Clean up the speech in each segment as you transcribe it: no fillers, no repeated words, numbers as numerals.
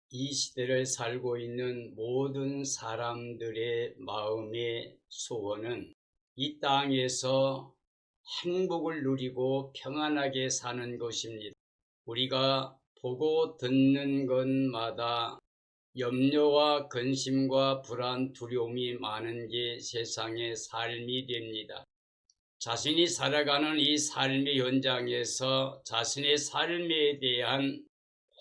이 시대를 살고 있는 모든 사람들의 마음의 소원은 이 땅에서 행복을 누리고 평안하게 사는 것입니다. 우리가 보고 듣는 것마다 염려와 근심과 불안, 두려움이 많은 게 세상의 삶이 됩니다. 자신이 살아가는 이 삶의 현장에서 자신의 삶에 대한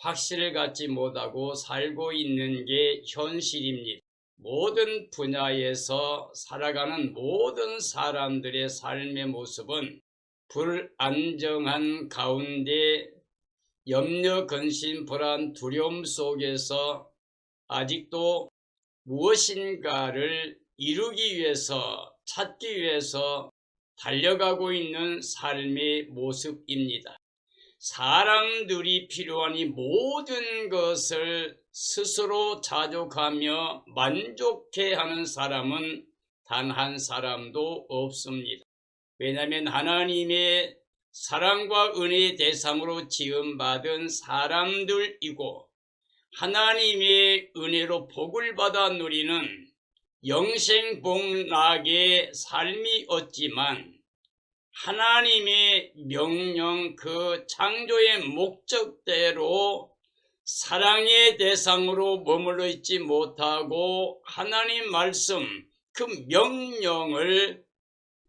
확신을 갖지 못하고 살고 있는 게 현실입니다. 모든 분야에서 살아가는 모든 사람들의 삶의 모습은 불안정한 가운데 염려, 근심, 불안, 두려움 속에서 아직도 무엇인가를 이루기 위해서, 찾기 위해서 달려가고 있는 삶의 모습입니다. 사람들이 필요한 이 모든 것을 스스로 자족하며 만족해하는 사람은 단 한 사람도 없습니다. 왜냐하면 하나님의 사랑과 은혜의 대상으로 지음받은 사람들이고 하나님의 은혜로 복을 받아 누리는 영생복락의 삶이 없지만 하나님의 명령 그 창조의 목적대로 사랑의 대상으로 머물러 있지 못하고 하나님 말씀 그 명령을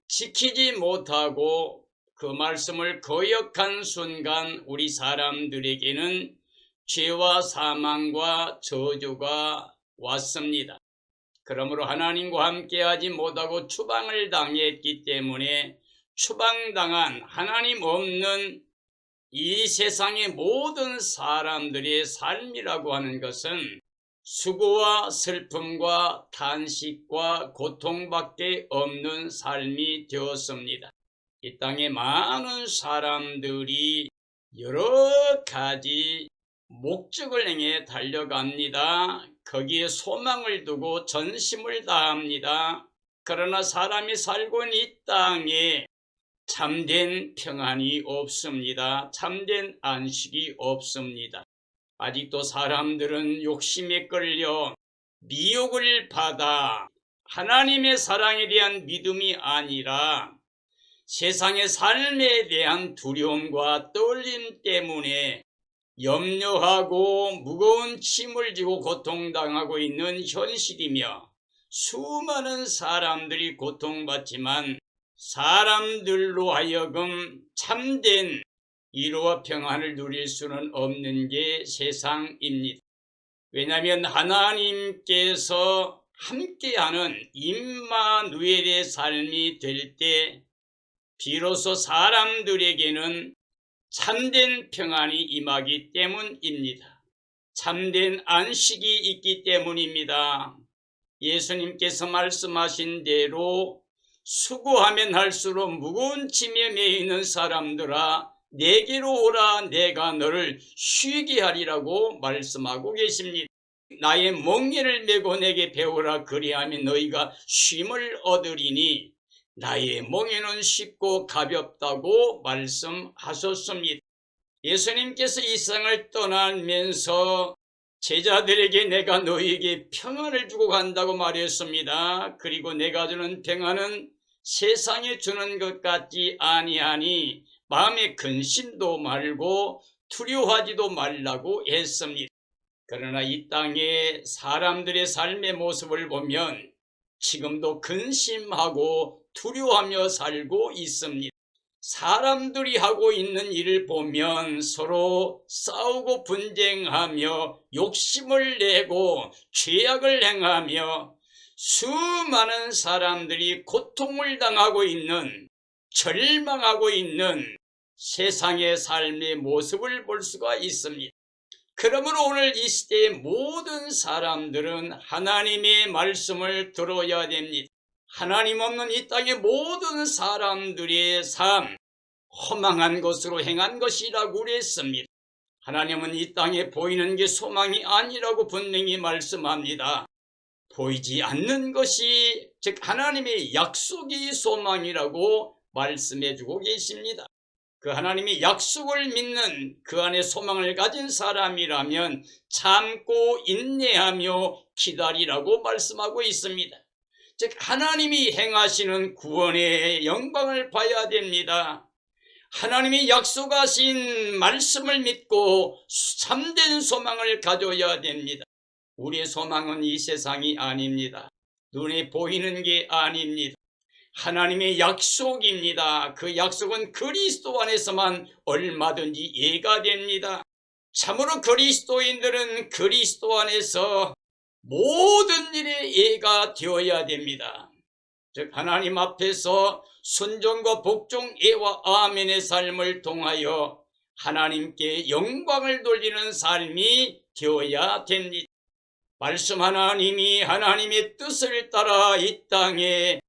지키지 못하고 그 말씀을 거역한 순간 우리 사람들에게는 죄와 사망과 저주가 왔습니다. 그러므로 하나님과 함께하지 못하고 추방을 당했기 때문에 추방당한 하나님 없는 이 세상의 모든 사람들의 삶이라고 하는 것은 수고와 슬픔과 탄식과 고통밖에 없는 삶이 되었습니다. 이 땅에 많은 사람들이 여러 가지 목적을 향해 달려갑니다. 거기에 소망을 두고 전심을 다합니다. 그러나 사람이 살고 있는 이 땅에 참된 평안이 없습니다. 참된 안식이 없습니다. 아직도 사람들은 욕심에 끌려 미혹을 받아 하나님의 사랑에 대한 믿음이 아니라 세상의 삶에 대한 두려움과 떨림 때문에 염려하고 무거운 짐을 지고 고통당하고 있는 현실이며 수많은 사람들이 고통받지만 사람들로 하여금 참된 위로와 평안을 누릴 수는 없는 게 세상입니다. 왜냐하면 하나님께서 함께하는 임마누엘의 삶이 될 때 비로소 사람들에게는 참된 평안이 임하기 때문입니다. 참된 안식이 있기 때문입니다. 예수님께서 말씀하신 대로 수고하면 할수록 무거운 짐에 매여 있는 사람들아 내게로 오라 내가 너를 쉬게 하리라고 말씀하고 계십니다. 나의 멍에를 메고 내게 배우라 그리하면 너희가 쉼을 얻으리니 나의 멍에는 쉽고 가볍다고 말씀하셨습니다. 예수님께서 이 세상을 떠나면서 제자들에게 내가 너희에게 평안을 주고 간다고 말했습니다. 그리고 내가 주는 평안은 세상에 주는 것 같지 아니하니 마음에 근심도 말고 두려워하지도 말라고 했습니다. 그러나 이 땅에 사람들의 삶의 모습을 보면 지금도 근심하고 두려워하며 살고 있습니다. 사람들이 하고 있는 일을 보면 서로 싸우고 분쟁하며 욕심을 내고 죄악을 행하며 수많은 사람들이 고통을 당하고 있는 절망하고 있는 세상의 삶의 모습을 볼 수가 있습니다. 그러므로 오늘 이 시대의 모든 사람들은 하나님의 말씀을 들어야 됩니다. 하나님 없는 이 땅의 모든 사람들의 삶, 허망한 것으로 행한 것이라고 그랬습니다. 하나님은 이 땅에 보이는 게 소망이 아니라고 분명히 말씀합니다. 보이지 않는 것이 즉 하나님의 약속이 소망이라고 말씀해 주고 계십니다. 그 하나님의 약속을 믿는 그 안에 소망을 가진 사람이라면 참고 인내하며 기다리라고 말씀하고 있습니다. 즉 하나님이 행하시는 구원의 영광을 봐야 됩니다. 하나님이 약속하신 말씀을 믿고 참된 소망을 가져야 됩니다. 우리의 소망은 이 세상이 아닙니다. 눈에 보이는 게 아닙니다. 하나님의 약속입니다. 그 약속은 그리스도 안에서만 얼마든지 이해가 됩니다. 참으로 그리스도인들은 그리스도 안에서 모든 일에 이해가 되어야 됩니다. 즉 하나님 앞에서 순종과 복종, 예와 아멘의 삶을 통하여 하나님께 영광을 돌리는 삶이 되어야 됩니다. 말씀 하나님이 하나님의 뜻을 따라 이 땅에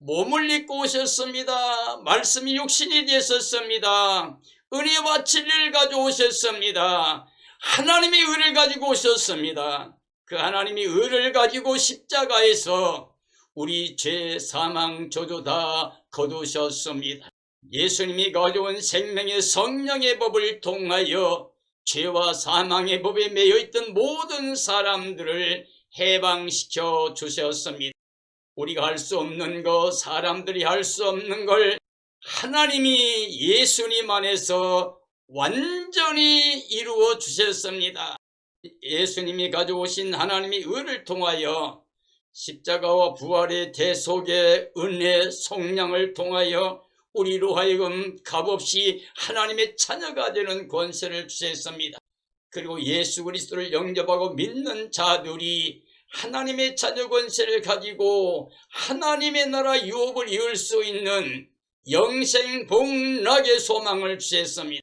몸을 입고 오셨습니다. 말씀이 육신이 되셨습니다. 은혜와 진리를 가져오셨습니다. 하나님의 의를 가지고 오셨습니다. 그 하나님의 의를 가지고 십자가에서 우리 죄, 사망, 저주 다 거두셨습니다. 예수님이 가져온 생명의 성령의 법을 통하여 죄와 사망의 법에 매여있던 모든 사람들을 해방시켜 주셨습니다. 우리가 할 수 없는 것, 사람들이 할 수 없는 걸 하나님이 예수님 안에서 완전히 이루어 주셨습니다. 예수님이 가져오신 하나님의 의를 통하여 십자가와 부활의 대속의 은혜, 속량을 통하여 우리로 하여금 값없이 하나님의 자녀가 되는 권세를 주셨습니다. 그리고 예수 그리스도를 영접하고 믿는 자들이 하나님의 자녀 권세를 가지고 하나님의 나라 유업을 이을 수 있는 영생 복락의 소망을 주셨습니다.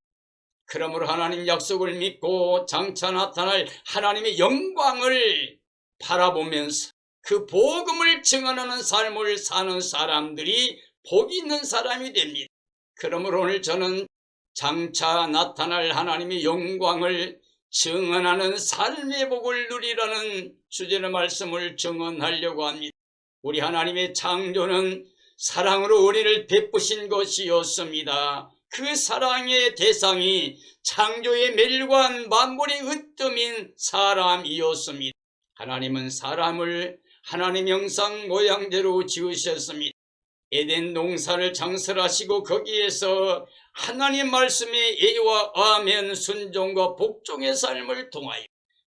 그러므로 하나님 약속을 믿고 장차 나타날 하나님의 영광을 바라보면서 그 복음을 증언하는 삶을 사는 사람들이 복 있는 사람이 됩니다. 그러므로 오늘 저는 장차 나타날 하나님의 영광을 증언하는 삶의 복을 누리라는 주제의 말씀을 증언하려고 합니다. 우리 하나님의 창조는 사랑으로 은혜를 베푸신 것이었습니다. 그 사랑의 대상이 창조의 멸관 만물의 으뜸인 사람이었습니다. 하나님은 사람을 하나님 형상 모양대로 지으셨습니다. 에덴 농사를 장설하시고 거기에서 하나님 말씀의 예와 아멘 순종과 복종의 삶을 통하여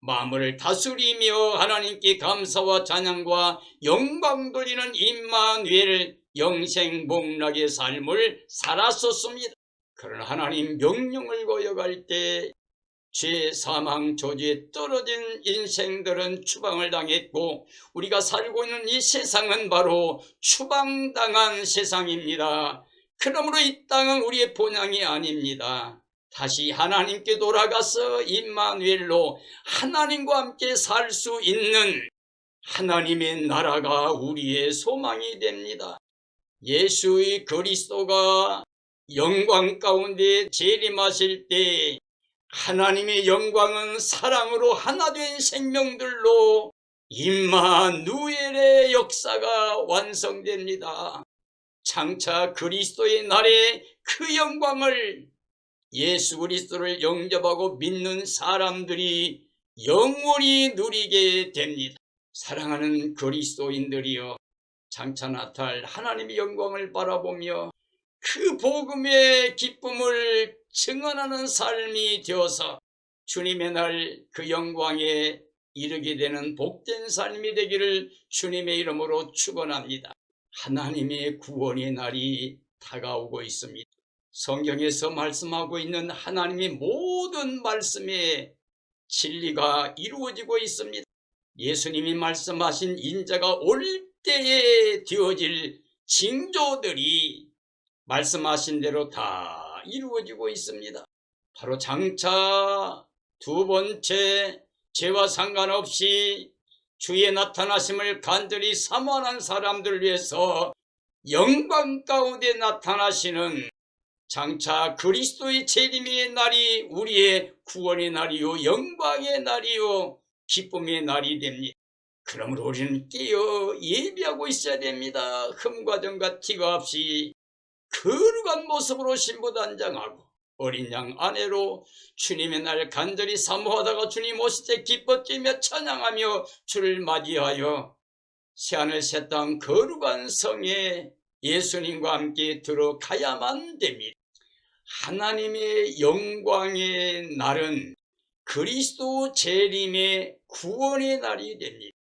만물을 다스리며 하나님께 감사와 찬양과 영광 돌리는 임마누엘 영생복락의 삶을 살았었습니다. 그러나 하나님 명령을 거역할 때 죄, 사망, 저주에 떨어진 인생들은 추방을 당했고 우리가 살고 있는 이 세상은 바로 추방당한 세상입니다. 그러므로 이 땅은 우리의 본향이 아닙니다. 다시 하나님께 돌아가서 임마누엘로 하나님과 함께 살 수 있는 하나님의 나라가 우리의 소망이 됩니다. 예수의 그리스도가 영광 가운데 재림하실 때 하나님의 영광은 사랑으로 하나 된 생명들로 임마누엘의 역사가 완성됩니다. 장차 그리스도의 날에 그 영광을 예수 그리스도를 영접하고 믿는 사람들이 영원히 누리게 됩니다. 사랑하는 그리스도인들이여, 장차 나타날 하나님의 영광을 바라보며 그 복음의 기쁨을 증언하는 삶이 되어서 주님의 날 그 영광에 이르게 되는 복된 삶이 되기를 주님의 이름으로 축원합니다. 하나님의 구원의 날이 다가오고 있습니다. 성경에서 말씀하고 있는 하나님의 모든 말씀의 진리가 이루어지고 있습니다. 예수님이 말씀하신 인자가 올 때에 되어질 징조들이 말씀하신 대로 다 이루어지고 있습니다. 바로 장차 두 번째 죄와 상관없이 주의 나타나심을 간절히 사모하는 사람들을 위해서 영광 가운데 나타나시는 장차 그리스도의 재림의 날이 우리의 구원의 날이요 영광의 날이요 기쁨의 날이 됩니다. 그러므로 우리는 깨어 예비하고 있어야 됩니다. 흠과 점과 티가 없이 거룩한 모습으로 신부단장하고 어린 양 아내로 주님의 날 간절히 사모하다가 주님 오실 때 기뻐 뛰며 찬양하며 주를 맞이하여 새하늘 새 땅 거룩한 성에 예수님과 함께 들어가야만 됩니다. 하나님의 영광의 날은 그리스도 재림의 구원의 날이 됩니다.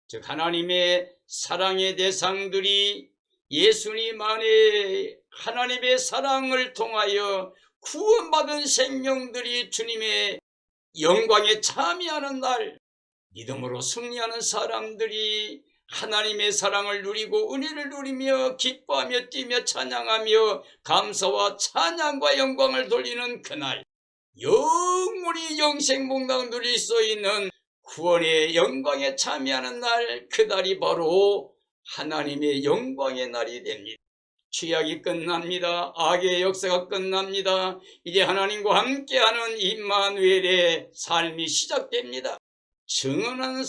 즉 하나님의 사랑의 대상들이 예수님 안에 하나님의 사랑을 통하여 구원받은 생명들이 주님의 영광에 참여하는 날, 믿음으로 승리하는 사람들이 하나님의 사랑을 누리고 은혜를 누리며 기뻐하며 뛰며 찬양하며 감사와 찬양과 영광을 돌리는 그날, 영원히 영생복락 누릴 수 있는 구원의 영광에 참여하는 날, 그날이 바로 하나님의 영광의 날이 됩니다. 죄악이 끝납니다. 악의 역사가 끝납니다. 이제 하나님과 함께하는 임마누엘의 삶이 시작됩니다. 증언하는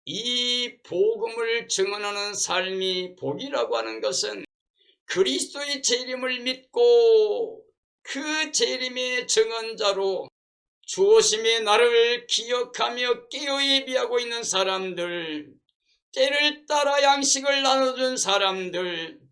이 복음을 증언하는 삶이 복이라고 하는 것은 그리스도의 재림을 믿고 그 재림의 증언자로 주오심의 날을 기억하며 깨어 예비하고 있는 사람들, 때를 따라 양식을 나눠준 사람들,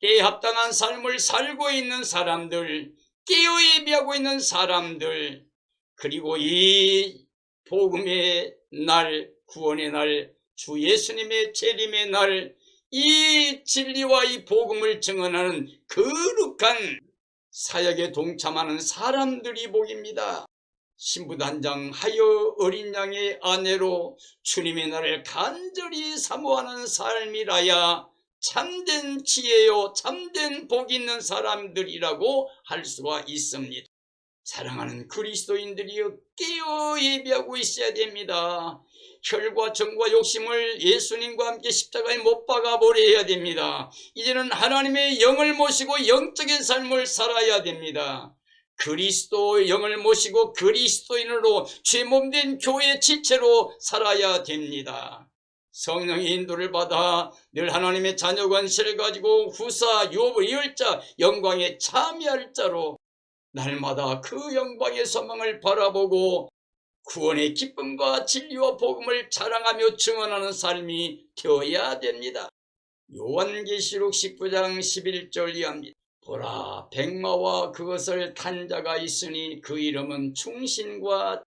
때에 합당한 삶을 살고 있는 사람들, 깨어 예비하고 있는 사람들, 그리고 이 복음의 날, 구원의 날, 주 예수님의 재림의 날, 이 진리와 이 복음을 증언하는 거룩한 사역에 동참하는 사람들이 복입니다. 신부단장하여 어린 양의 아내로 주님의 날을 간절히 사모하는 삶이라야 참된 지혜요 참된 복 있는 사람들이라고 할 수가 있습니다. 사랑하는 그리스도인들이여 깨어 예비하고 있어야 됩니다. 혈과 정과 욕심을 예수님과 함께 십자가에 못 박아 버려야 됩니다. 이제는 하나님의 영을 모시고 영적인 삶을 살아야 됩니다. 그리스도의 영을 모시고 그리스도인으로 죄 몸된 교회 지체로 살아야 됩니다. 성령의 인도를 받아 늘 하나님의 자녀 관실을 가지고 후사, 유업을 이을 자, 영광에 참여할 자로 날마다 그 영광의 소망을 바라보고 구원의 기쁨과 진리와 복음을 자랑하며 증언하는 삶이 되어야 됩니다. 요한계시록 19장 11절 이하입니다. 보라, 백마와 그것을 탄 자가 있으니 그 이름은 충신과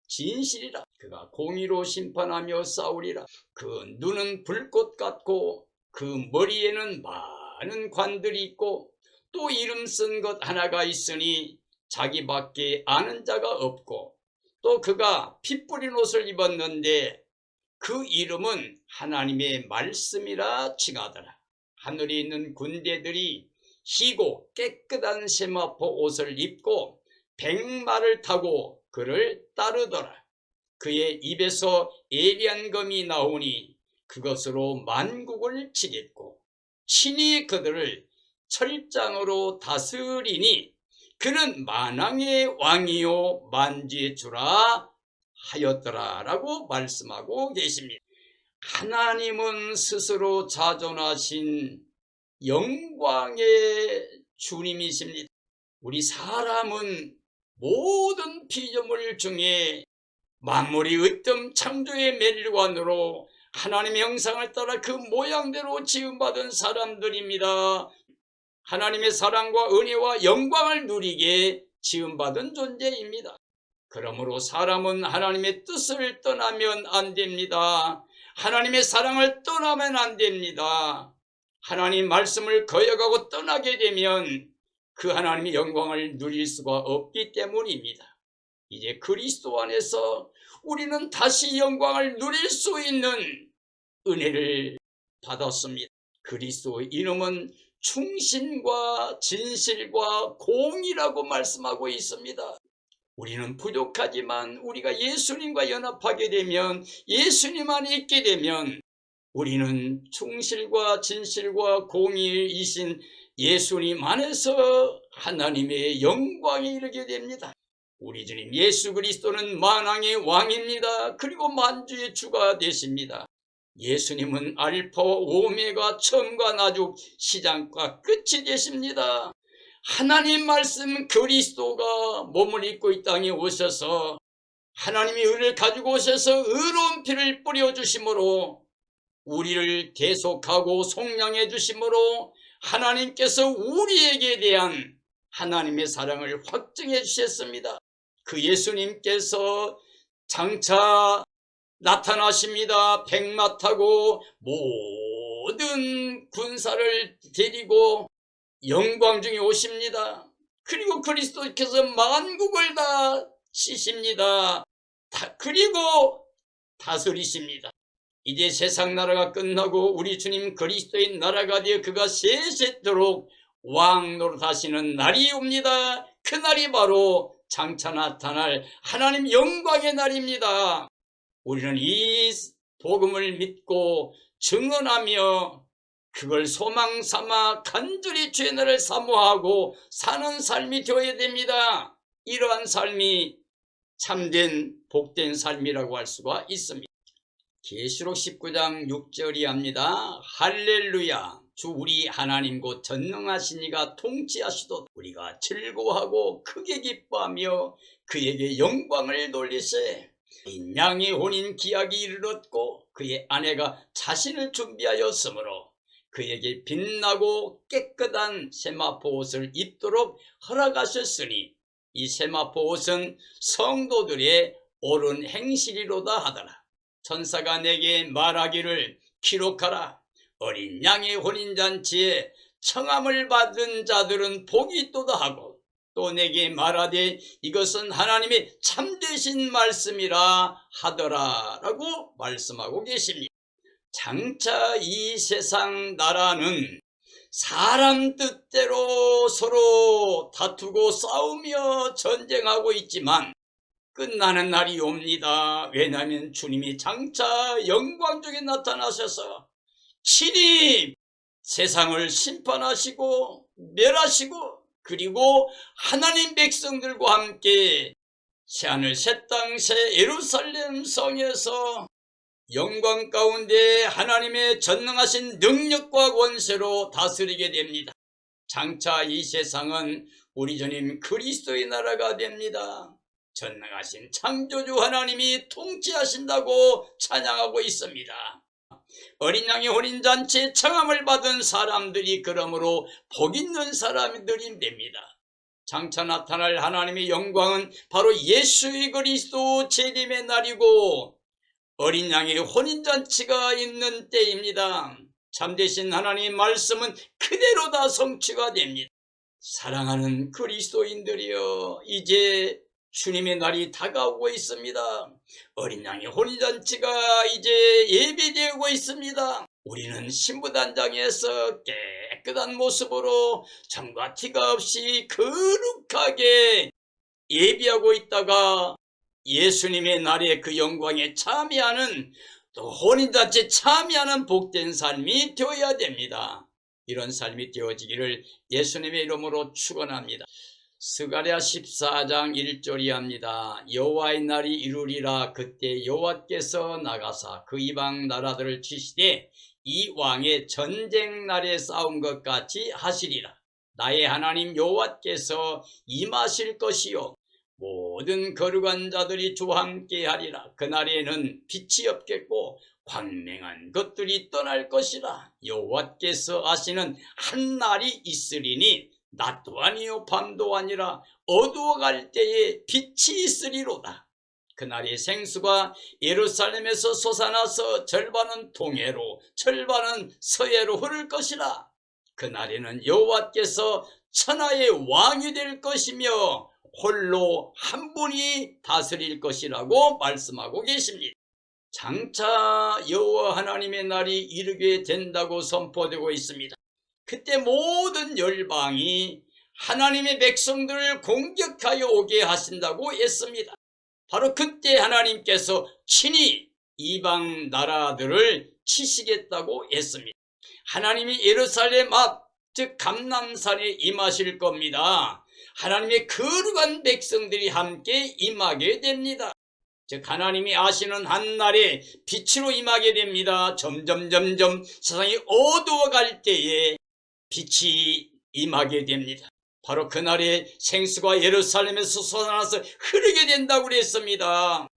진실이라. 그가 공의로 심판하며 싸우리라. 그 눈은 불꽃 같고 그 머리에는 많은 관들이 있고 또 이름 쓴 것 하나가 있으니 자기밖에 아는 자가 없고 또 그가 피 뿌린 옷을 입었는데 그 이름은 하나님의 말씀이라 칭하더라. 하늘에 있는 군대들이 희고 깨끗한 세마포 옷을 입고 백마를 타고 그를 따르더라. 그의 입에서 예리한 검이 나오니 그것으로 만국을 치겠고 친히 그들을 철장으로 다스리니 그는 만왕의 왕이요 만주의 주라 하였더라 라고 말씀하고 계십니다. 하나님은 스스로 자존하신 영광의 주님이십니다. 우리 사람은 모든 피조물 중에 만물이 으뜸 창조의 멸관으로 하나님의 형상을 따라 그 모양대로 지음받은 사람들입니다. 하나님의 사랑과 은혜와 영광을 누리게 지음받은 존재입니다. 그러므로 사람은 하나님의 뜻을 떠나면 안 됩니다. 하나님의 사랑을 떠나면 안 됩니다. 하나님 말씀을 거역하고 떠나게 되면 그 하나님의 영광을 누릴 수가 없기 때문입니다. 이제 그리스도 안에서 우리는 다시 영광을 누릴 수 있는 은혜를 받았습니다. 그리스도의 이름은 충신과 진실과 공의라고 말씀하고 있습니다. 우리는 부족하지만 우리가 예수님과 연합하게 되면, 예수님 안에 있게 되면 우리는 충실과 진실과 공의이신 예수님 안에서 하나님의 영광에 이르게 됩니다. 우리 주님 예수 그리스도는 만왕의 왕입니다. 그리고 만주의 주가 되십니다. 예수님은 알파와 오메가, 처음과 나중, 시작과 끝이 되십니다. 하나님 말씀 그리스도가 몸을 입고 이 땅에 오셔서 하나님이 의를 가지고 오셔서 의로운 피를 뿌려주심으로 우리를 대속하고 속량해 주심으로 하나님께서 우리에게 대한 하나님의 사랑을 확증해 주셨습니다. 그 예수님께서 장차 나타나십니다. 백마 타고 모든 군사를 데리고 영광 중에 오십니다. 그리고 그리스도께서 만국을 다 치십니다. 그리고 다스리십니다. 이제 세상 나라가 끝나고 우리 주님 그리스도의 나라가 되어 그가 세세토록 왕 노릇하시는 날이 옵니다. 그날이 바로 장차 나타날 하나님 영광의 날입니다. 우리는 이 복음을 믿고 증언하며 그걸 소망 삼아 간절히 주의 날을 사모하고 사는 삶이 되어야 됩니다. 이러한 삶이 참된 복된 삶이라고 할 수가 있습니다. 계시록 19장 6절이 합니다. 할렐루야, 주 우리 하나님 곧 전능하신 이가 통치하시도록 우리가 즐거워하고 크게 기뻐하며 그에게 영광을 돌리세. 양의 혼인 기약이 이르렀고 그의 아내가 자신을 준비하였으므로 그에게 빛나고 깨끗한 세마포 옷을 입도록 허락하셨으니 이 세마포 옷은 성도들의 옳은 행실이로다 하더라. 천사가 내게 말하기를 기록하라. 어린 양의 혼인잔치에 청함을 받은 자들은 복이 있도다 하고 또 내게 말하되 이것은 하나님의 참되신 말씀이라 하더라 라고 말씀하고 계십니다. 장차 이 세상 나라는 사람 뜻대로 서로 다투고 싸우며 전쟁하고 있지만 끝나는 날이 옵니다. 왜냐하면 주님이 장차 영광 중에 나타나셔서 친히 세상을 심판하시고 멸하시고 그리고 하나님 백성들과 함께 새하늘 새 땅 새 예루살렘 성에서 영광 가운데 하나님의 전능하신 능력과 권세로 다스리게 됩니다. 장차 이 세상은 우리 주님 그리스도의 나라가 됩니다. 전능하신 창조주 하나님이 통치하신다고 찬양하고 있습니다. 어린 양의 혼인잔치에 청함을 받은 사람들이 그러므로 복 있는 사람들이 됩니다. 장차 나타날 하나님의 영광은 바로 예수 그리스도 재림의 날이고 어린 양의 혼인잔치가 있는 때입니다. 참되신 하나님의 말씀은 그대로 다 성취가 됩니다. 사랑하는 그리스도인들이여, 이제 주님의 날이 다가오고 있습니다. 어린 양의 혼인잔치가 이제 예비되고 있습니다. 우리는 신부단장에서 깨끗한 모습으로 점과 티가 없이 거룩하게 예비하고 있다가 예수님의 날에 그 영광에 참여하는, 또 혼인잔치에 참여하는 복된 삶이 되어야 됩니다. 이런 삶이 되어지기를 예수님의 이름으로 축원합니다. 스가랴 14장 1절이 합니다. 여호와의 날이 이루리라. 그때 여호와께서 나가사 그 이방 나라들을 치시되 이 왕의 전쟁 날에 싸운 것 같이 하시리라. 나의 하나님 여호와께서 임하실 것이요 모든 거룩한 자들이 주와 함께 하리라. 그날에는 빛이 없겠고 광명한 것들이 떠날 것이라. 여호와께서 하시는 한 날이 있으리니 낮도 아니요 밤도 아니라 어두워갈 때에 빛이 있으리로다. 그날의 생수가 예루살렘에서 솟아나서 절반은 동해로 절반은 서해로 흐를 것이라. 그날에는 여호와께서 천하의 왕이 될 것이며 홀로 한 분이 다스릴 것이라고 말씀하고 계십니다. 장차 여호와 하나님의 날이 이르게 된다고 선포되고 있습니다. 그때 모든 열방이 하나님의 백성들을 공격하여 오게 하신다고 했습니다. 바로 그때 하나님께서 친히 이방 나라들을 치시겠다고 했습니다. 하나님이 예루살렘 앞, 즉 감람산에 임하실 겁니다. 하나님의 거룩한 백성들이 함께 임하게 됩니다. 즉 하나님이 아시는 한날에 빛으로 임하게 됩니다. 점점 세상이 어두워갈 때에 빛이 임하게 됩니다. 바로 그날에 생수가 예루살렘에서 솟아나서 흐르게 된다고 그랬습니다.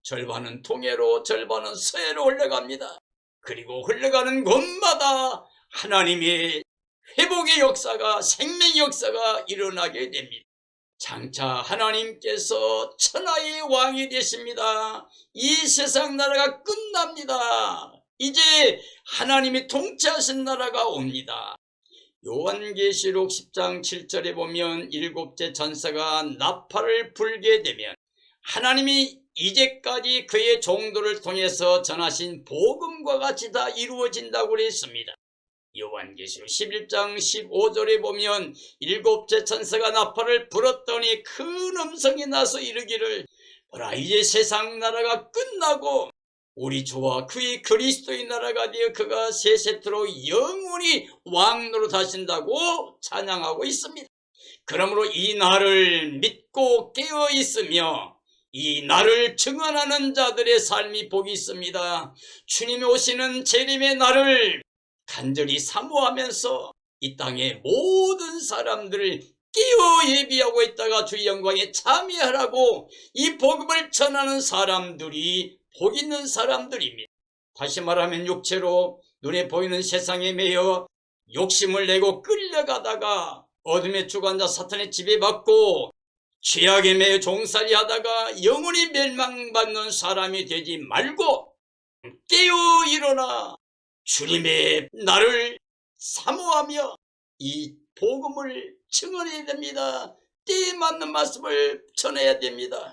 절반은 동해로 절반은 서해로 흘러갑니다. 그리고 흘러가는 곳마다 하나님의 회복의 역사가, 생명의 역사가 일어나게 됩니다. 장차 하나님께서 천하의 왕이 되십니다. 이 세상 나라가 끝납니다. 이제 하나님이 통치하신 나라가 옵니다. 요한계시록 10장 7절에 보면 일곱째 천사가 나팔을 불게 되면 하나님이 이제까지 그의 종들을 통해서 전하신 복음과 같이 다 이루어진다고 그랬습니다. 요한계시록 11장 15절에 보면 일곱째 천사가 나팔을 불었더니 큰 음성이 나서 이르기를 보라, 이제 세상 나라가 끝나고 우리 주와 그의 그리스도의 나라가 되어 그가 세세토록 영원히 왕노릇 하신다고 찬양하고 있습니다. 그러므로 이 날을 믿고 깨어 있으며 이 날을 증언하는 자들의 삶이 복이 있습니다. 주님이 오시는 재림의 날을 간절히 사모하면서 이 땅의 모든 사람들을 깨어 예비하고 있다가 주의 영광에 참여하라고 이 복음을 전하는 사람들이 복 있는 사람들입니다. 다시 말하면 육체로 눈에 보이는 세상에 매여 욕심을 내고 끌려가다가 어둠의 주관자 사탄의 지배받고 죄악에 매여 종살이 하다가 영원히 멸망받는 사람이 되지 말고 깨어 일어나 주님의 날을 사모하며 이 복음을 증언해야 됩니다. 때에 맞는 말씀을 전해야 됩니다.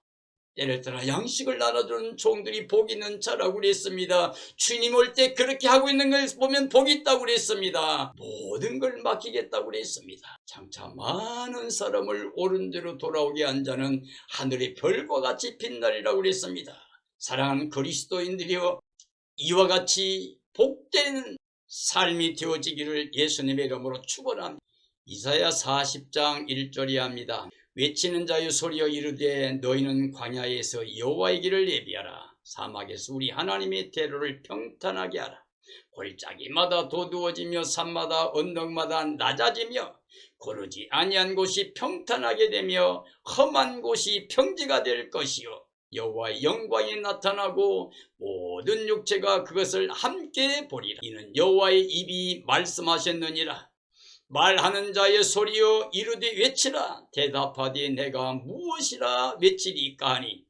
예를 들어 양식을 나눠주는 종들이 복 있는 자라고 그랬습니다. 주님 올 때 그렇게 하고 있는 걸 보면 복이 있다고 그랬습니다. 모든 걸 맡기겠다고 그랬습니다. 장차 많은 사람을 옳은 대로 돌아오게 한 자는 하늘의 별과 같이 빛나리라고 그랬습니다. 사랑하는 그리스도인들이여, 이와 같이 복된 삶이 되어지기를 예수님의 이름으로 축원합니다. 이사야 40장 1절이 합니다. 외치는 자여 소리여 이르되 너희는 광야에서 여호와의 길을 예비하라. 사막에서 우리 하나님의 대로를 평탄하게 하라. 골짜기마다 도두어지며 산마다 언덕마다 낮아지며 고르지 아니한 곳이 평탄하게 되며 험한 곳이 평지가 될 것이요 여호와의 영광이 나타나고 모든 육체가 그것을 함께 보리라. 이는 여호와의 입이 말씀하셨느니라. 말하는 자의 소리여 이르되 외치라. 대답하되 내가 무엇이라 외치리까 하니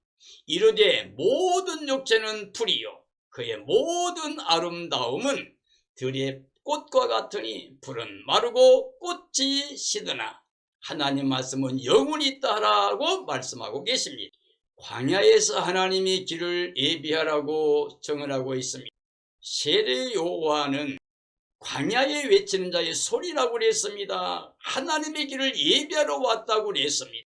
이르되 모든 육체는 풀이요 그의 모든 아름다움은 들의 꽃과 같으니 풀은 마르고 꽃이 시드나 하나님 말씀은 영원히 있다 하라고 말씀하고 계십니다. 광야에서 하나님이 길을 예비하라고 정언하고 있습니다. 세례 요한은 광야에 외치는 자의 소리라고 그랬습니다. 하나님의 길을 예비하러 왔다고 그랬습니다.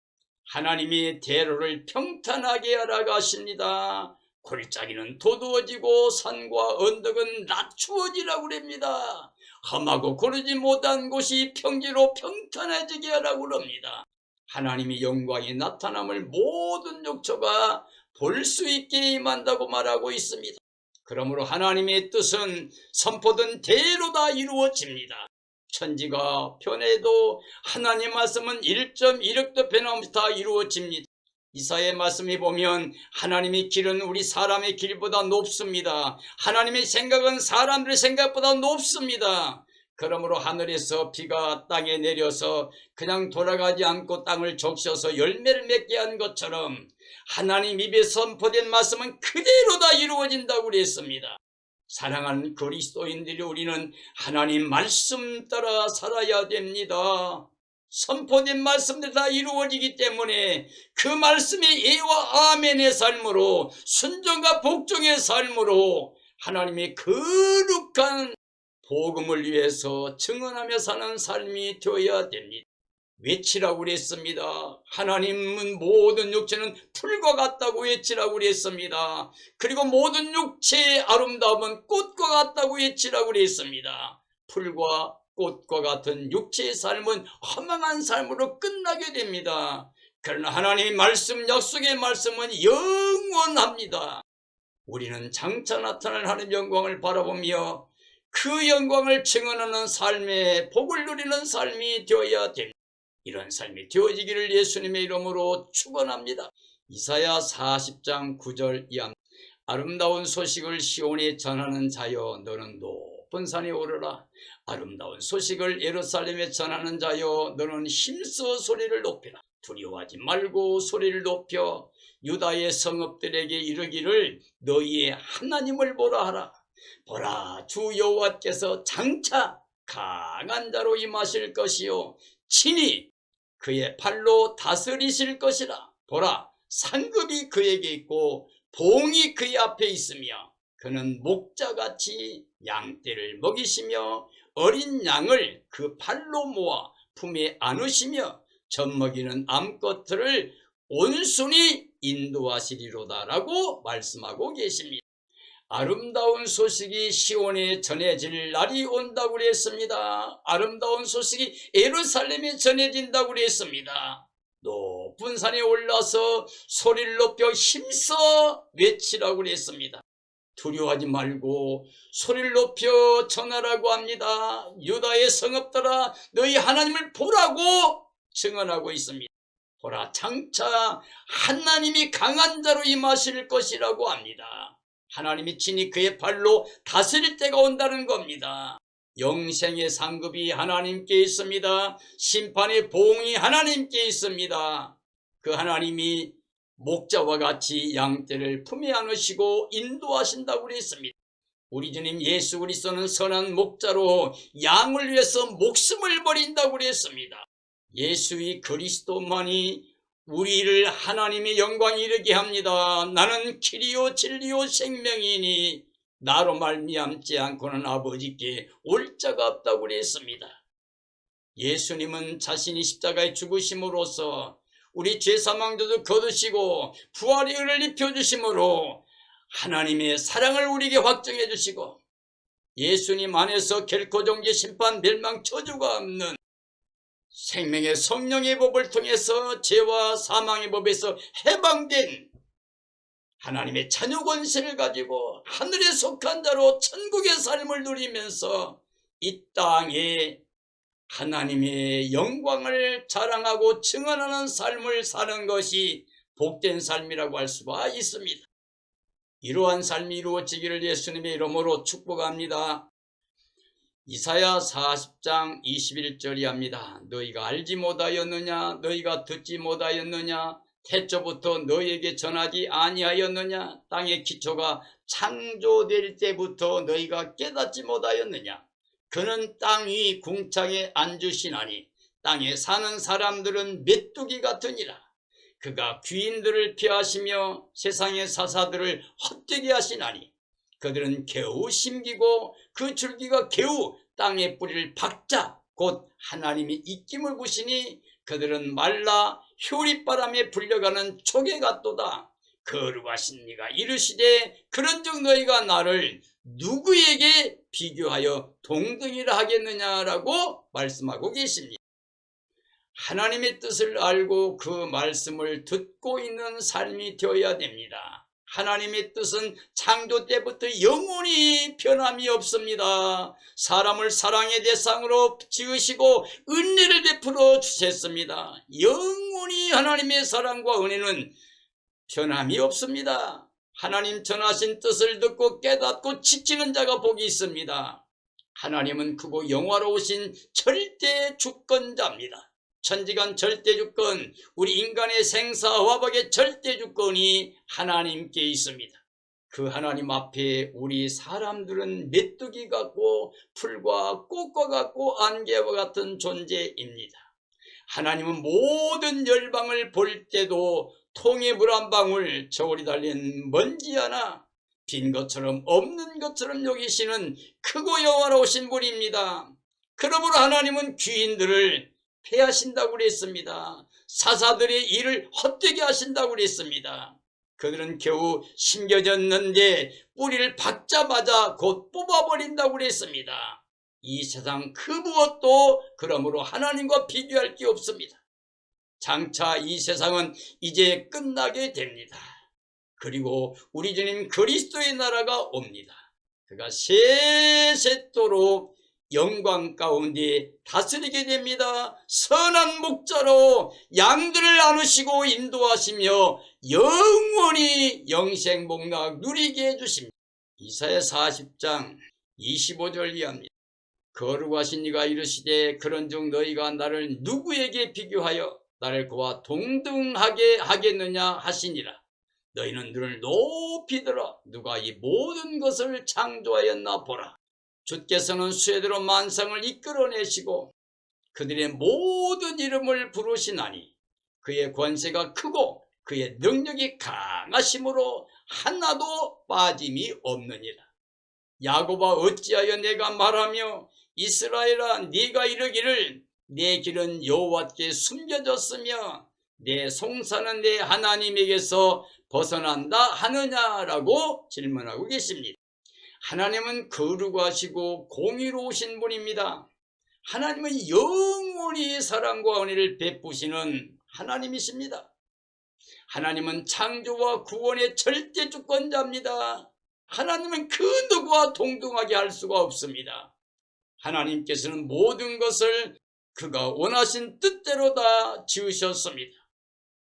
하나님이 대로를 평탄하게 하라고 하십니다. 골짜기는 도두어지고 산과 언덕은 낮추어지라고 그럽니다. 험하고 고르지 못한 곳이 평지로 평탄해지게 하라고 그럽니다. 하나님의 영광이 나타남을 모든 육체가 볼 수 있게 임한다고 말하고 있습니다. 그러므로 하나님의 뜻은 선포된 대로 다 이루어집니다. 천지가 변해도 하나님의 말씀은 1.1억도 변함없이 다 이루어집니다. 이사야의 말씀에 보면 하나님의 길은 우리 사람의 길보다 높습니다. 하나님의 생각은 사람들의 생각보다 높습니다. 그러므로 하늘에서 비가 땅에 내려서 그냥 돌아가지 않고 땅을 적셔서 열매를 맺게 한 것처럼 하나님 입에 선포된 말씀은 그대로 다 이루어진다고 그랬습니다. 사랑하는 그리스도인들이 우리는 하나님 말씀 따라 살아야 됩니다. 선포된 말씀들 다 이루어지기 때문에 그 말씀의 예와 아멘의 삶으로 순종과 복종의 삶으로 하나님의 거룩한 복음을 위해서 증언하며 사는 삶이 되어야 됩니다. 외치라고 그랬습니다. 하나님은 모든 육체는 풀과 같다고 외치라고 그랬습니다. 그리고 모든 육체의 아름다움은 꽃과 같다고 외치라고 그랬습니다. 풀과 꽃과 같은 육체의 삶은 허망한 삶으로 끝나게 됩니다. 그러나 하나님의 말씀, 약속의 말씀은 영원합니다. 우리는 장차 나타날 하나님의 영광을 바라보며 그 영광을 증언하는 삶에 복을 누리는 삶이 되어야 됩니다. 이런 삶이 되어지기를 예수님의 이름으로 축원합니다. 이사야 40장 9절 이하 아름다운 소식을 시온에 전하는 자여 너는 높은 산에 오르라. 아름다운 소식을 예루살렘에 전하는 자여 너는 힘써 소리를 높이라. 두려워하지 말고 소리를 높여 유다의 성읍들에게 이르기를 너희의 하나님을 보라 하라. 보라, 주 여호와께서 장차 강한 자로 임하실 것이요 친히 그의 팔로 다스리실 것이라. 보라, 상급이 그에게 있고 봉이 그의 앞에 있으며 그는 목자같이 양떼를 먹이시며 어린 양을 그 팔로 모아 품에 안으시며 젖먹이는 암컷들을 온순히 인도하시리로다 라고 말씀하고 계십니다. 아름다운 소식이 시온에 전해질 날이 온다고 그랬습니다. 아름다운 소식이 예루살렘에 전해진다고 그랬습니다. 높은 산에 올라서 소리를 높여 힘써 외치라고 그랬습니다. 두려워하지 말고 소리를 높여 전하라고 합니다. 유다의 성읍들아 너희 하나님을 보라고 증언하고 있습니다. 보라, 장차 하나님이 강한 자로 임하실 것이라고 합니다. 하나님이 친히 그의 발로 다스릴 때가 온다는 겁니다. 영생의 상급이 하나님께 있습니다. 심판의 보응이 하나님께 있습니다. 그 하나님이 목자와 같이 양떼를 품에 안으시고 인도하신다고 그랬습니다. 우리 주님 예수 그리스도는 선한 목자로 양을 위해서 목숨을 버린다고 그랬습니다. 예수의 그리스도만이 우리를 하나님의 영광에 이르게 합니다. 나는 길이요 진리요 생명이니 나로 말미암지 않고는 아버지께 올 자가 없다고 그랬습니다. 예수님은 자신이 십자가에 죽으심으로써 우리 죄사망자도 거두시고 부활의 은혜를 입혀주심으로 하나님의 사랑을 우리에게 확증해 주시고 예수님 안에서 결코 정죄 심판 멸망 저주가 없는 생명의 성령의 법을 통해서 죄와 사망의 법에서 해방된 하나님의 자녀 권세를 가지고 하늘에 속한 자로 천국의 삶을 누리면서 이 땅에 하나님의 영광을 자랑하고 증언하는 삶을 사는 것이 복된 삶이라고 할 수가 있습니다. 이러한 삶이 이루어지기를 예수님의 이름으로 축복합니다. 이사야 40장 21절이 합니다. 너희가 알지 못하였느냐? 너희가 듣지 못하였느냐? 태초부터 너희에게 전하지 아니하였느냐? 땅의 기초가 창조될 때부터 너희가 깨닫지 못하였느냐? 그는 땅 위 궁창에 앉으시나니 땅에 사는 사람들은 메뚜기 같으니라. 그가 귀인들을 피하시며 세상의 사사들을 헛되게 하시나니 그들은 겨우 심기고 그 줄기가 겨우 땅에 뿌리를 박자 곧 하나님이 입김을 부시니 그들은 말라 효리바람에 불려가는 초계 같도다. 거룩하신 이가 이르시되 그런즉 너희가 나를 누구에게 비교하여 동등이라 하겠느냐라고 말씀하고 계십니다. 하나님의 뜻을 알고 그 말씀을 듣고 있는 삶이 되어야 됩니다. 하나님의 뜻은 창조 때부터 영원히 변함이 없습니다. 사람을 사랑의 대상으로 지으시고 은혜를 베풀어 주셨습니다. 영원히 하나님의 사랑과 은혜는 변함이 없습니다. 하나님 전하신 뜻을 듣고 깨닫고 지키는 자가 복이 있습니다. 하나님은 크고 영화로우신 절대 주권자입니다. 천지간 절대 주권, 우리 인간의 생사화복의 절대 주권이 하나님께 있습니다. 그 하나님 앞에 우리 사람들은 메뚜기 같고 풀과 꽃과 같고 안개와 같은 존재입니다. 하나님은 모든 열방을 볼 때도 통에 물 한 방울, 저울이 달린 먼지 하나, 빈 것처럼 없는 것처럼 여기시는 크고 영화로우신 분입니다. 그러므로 하나님은 귀인들을 패하신다고 그랬습니다. 사사들의 일을 헛되게 하신다고 그랬습니다. 그들은 겨우 심겨졌는데 뿌리를 박자마자 곧 뽑아버린다고 그랬습니다. 이 세상 그 무엇도 그러므로 하나님과 비교할 게 없습니다. 장차 이 세상은 이제 끝나게 됩니다. 그리고 우리 주님 그리스도의 나라가 옵니다. 그가 세세토록 영광 가운데 다스리게 됩니다. 선한 목자로 양들을 나누시고 인도하시며 영원히 영생복락 누리게 해주십니다. 이사야 40장 25절 이하입니다. 거룩하신 이가 이르시되 그런즉 너희가 나를 누구에게 비교하여 나를 그와 동등하게 하겠느냐 하시니라. 너희는 눈을 높이 들어 누가 이 모든 것을 창조하였나 보라. 주께서는 수혜대로 만상을 이끌어내시고 그들의 모든 이름을 부르시나니 그의 권세가 크고 그의 능력이 강하심으로 하나도 빠짐이 없느니라. 야곱아 어찌하여 내가 말하며 이스라엘아 네가 이르기를 내 길은 여호와께 숨겨졌으며 내 송사는 내 하나님에게서 벗어난다 하느냐라고 질문하고 계십니다. 하나님은 거룩하시고 공의로우신 분입니다. 하나님은 영원히 사랑과 은혜를 베푸시는 하나님이십니다. 하나님은 창조와 구원의 절대 주권자입니다. 하나님은 그 누구와 동등하게 할 수가 없습니다. 하나님께서는 모든 것을 그가 원하신 뜻대로 다 지으셨습니다.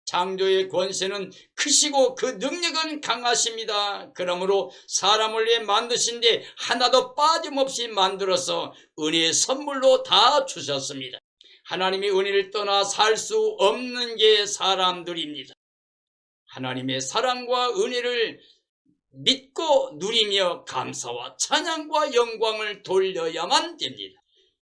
창조의 권세는 크시고 그 능력은 강하십니다. 그러므로 사람을 위해 만드신데 하나도 빠짐없이 만들어서 은혜의 선물로 다 주셨습니다. 하나님의 은혜를 떠나 살 수 없는 게 사람들입니다. 하나님의 사랑과 은혜를 믿고 누리며 감사와 찬양과 영광을 돌려야만 됩니다.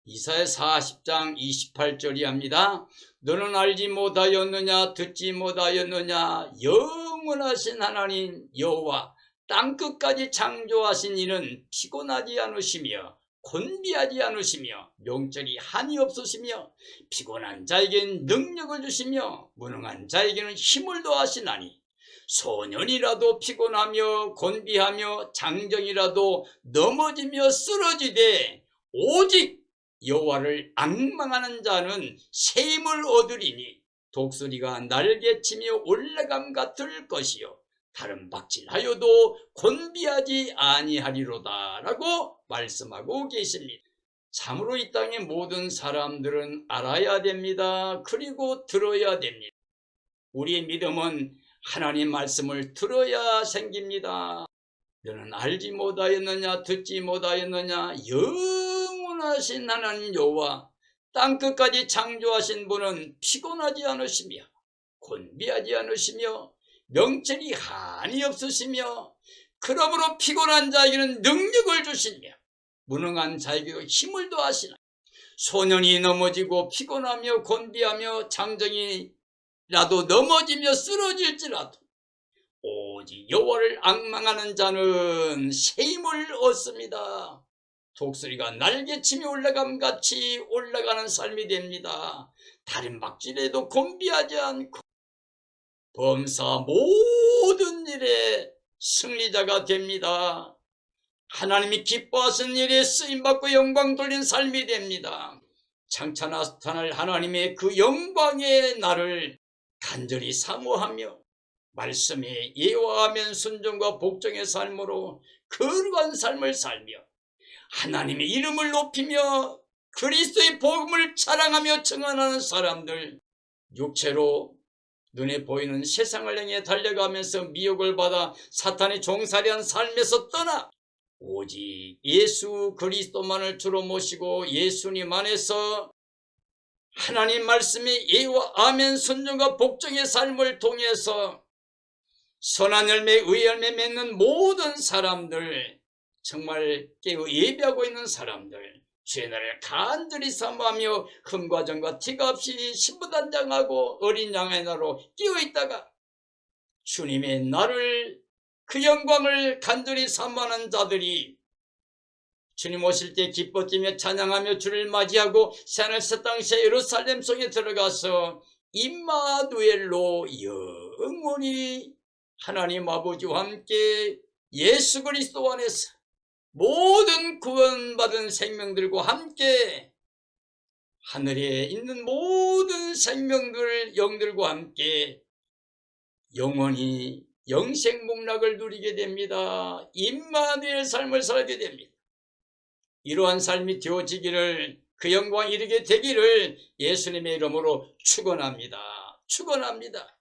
이사야 40장 28절이 합니다. 너는 알지 못하였느냐 듣지 못하였느냐 영원하신 하나님 여호와 땅끝까지 창조하신 이는 피곤하지 않으시며 곤비하지 않으시며 명철이 한이 없으시며 피곤한 자에게는 능력을 주시며 무능한 자에게는 힘을 더하시나니 소년이라도 피곤하며 곤비하며 장정이라도 넘어지며 쓰러지되 오직 여호와를 앙망하는 자는 새 힘을 얻으리니 독수리가 날개치며 올라감 같을 것이요 다른 박질하여도 곤비하지 아니하리로다 라고 말씀하고 계십니다. 참으로 이 땅의 모든 사람들은 알아야 됩니다. 그리고 들어야 됩니다. 우리의 믿음은 하나님 말씀을 들어야 생깁니다. 너는 알지 못하였느냐 듣지 못하였느냐 영원하신 하나님 여호와 땅끝까지 창조하신 분은 피곤하지 않으시며 곤비하지 않으시며 명철이 한이 없으시며 그러므로 피곤한 자에게는 능력을 주시며 무능한 자에게도 힘을 더하시나 소년이 넘어지고 피곤하며 곤비하며 장정이라도 넘어지며 쓰러질지라도 오직 여호와를 앙망하는 자는 새 힘을 얻습니다. 독수리가 날개치며 올라감같이 올라가는 삶이 됩니다. 다른 박질에도 곤비하지 않고 범사 모든 일에 승리자가 됩니다. 하나님이 기뻐하시는 일에 쓰임받고 영광 돌린 삶이 됩니다. 장차 나타날 하나님의 그 영광의 날을 간절히 사모하며 말씀에 예화하면 순종과 복종의 삶으로 거룩한 삶을 살며 하나님의 이름을 높이며 그리스도의 복음을 자랑하며 증언하는 사람들, 육체로 눈에 보이는 세상을 향해 달려가면서 미혹을 받아 사탄의 종살이한 삶에서 떠나 오직 예수 그리스도만을 주로 모시고 예수님 안에서 하나님 말씀에 예화하면 순종과 복종의 삶을 통해서 선한 열매, 의의 열매 맺는 모든 사람들, 정말 깨어 예배하고 있는 사람들, 주의 날을 간절히 사모하며 흠과 정과 티가 없이 신부단장하고 어린 양의 나로 끼어있다가 주님의 날을 그 영광을 간절히 사모하는 자들이 주님 오실 때 기뻐 뛰며 찬양하며 주를 맞이하고 새하늘 새 땅 새 예루살렘 속에 들어가서 임마누엘로 영원히 하나님 아버지와 함께 예수 그리스도 안에서 모든 구원받은 생명들과 함께 하늘에 있는 모든 생명들 영들과 함께 영원히 영생복락을 누리게 됩니다. 임마누엘 삶을 살게 됩니다. 이러한 삶이 되어지기를, 그 영광 이르게 되기를 예수님의 이름으로 축원합니다. 축원합니다.